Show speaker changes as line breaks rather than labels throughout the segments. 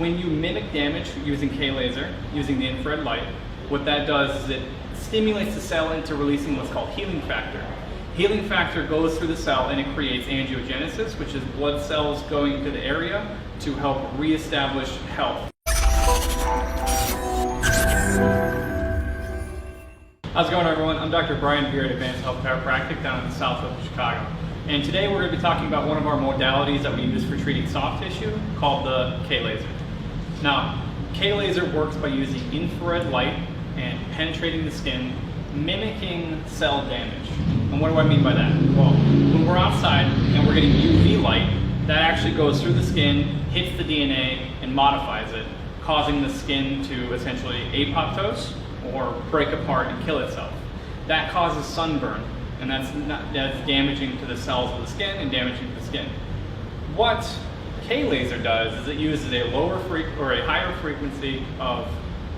when you mimic damage using K-laser, using the infrared light, what that does is it stimulates the cell into releasing what's called healing factor. Healing factor goes through the cell and it creates angiogenesis, which is blood cells going to the area to help reestablish health. How's it going, everyone? I'm Dr. Vear at Advanced Health Chiropractic down in the south of Chicago. And today we're going to be talking about one of our modalities that we use for treating soft tissue called the K-laser. Now, K-laser works by using infrared light and penetrating the skin, mimicking cell damage. And what do I mean by that? Well, when we're outside and we're getting UV light, that actually goes through the skin, hits the DNA, and modifies it, causing the skin to essentially apoptose or break apart and kill itself. That causes sunburn, and that's damaging to the cells of the skin and damaging to the skin. What K-laser does is it uses a higher frequency of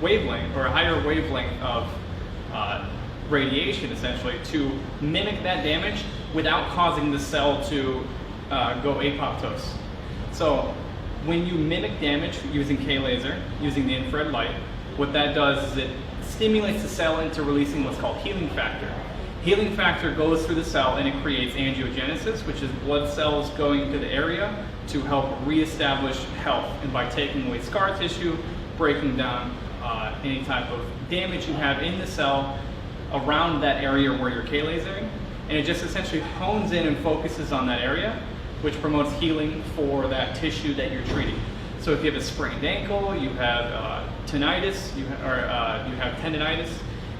wavelength, or a higher wavelength of radiation, essentially, to mimic that damage without causing the cell to go apoptose. So when you mimic damage using K-laser, using the infrared light, what that does is it stimulates the cell into releasing what's called healing factor. Healing factor goes through the cell and it creates angiogenesis, which is blood cells going to the area to help reestablish health. And by taking away scar tissue, breaking down any type of damage you have in the cell around that area where you're K-lasering, and it just essentially hones in and focuses on that area, which promotes healing for that tissue that you're treating. So if you have a sprained ankle, you have tinnitus, you have tendonitis,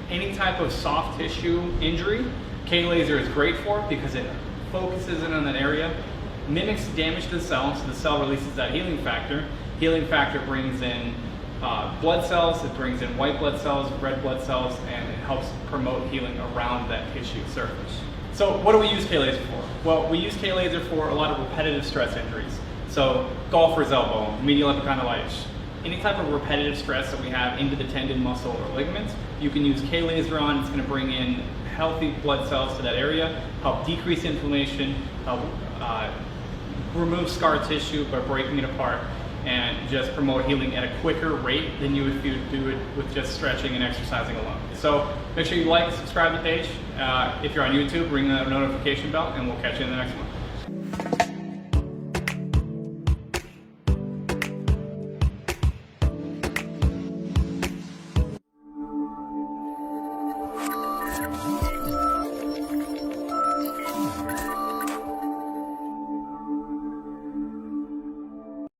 any type of soft tissue injury, K-laser is great for because it focuses in on that area, mimics damage to the cell, so the cell releases that healing factor. Healing factor brings in blood cells, it brings in white blood cells, red blood cells, and it helps promote healing around that tissue surface. So what do we use K-laser for? Well, we use K-laser for a lot of repetitive stress injuries. So golfer's elbow, medial epicondylitis, any type of repetitive stress that we have into the tendon, muscle, or ligament, you can use K-laser on. It's going to bring in healthy blood cells to that area, help decrease inflammation, help remove scar tissue by breaking it apart, and just promote healing at a quicker rate than you would if you do it with just stretching and exercising alone. So make sure you like, subscribe to the page. If you're on YouTube, ring the notification bell, and we'll catch you in the next one.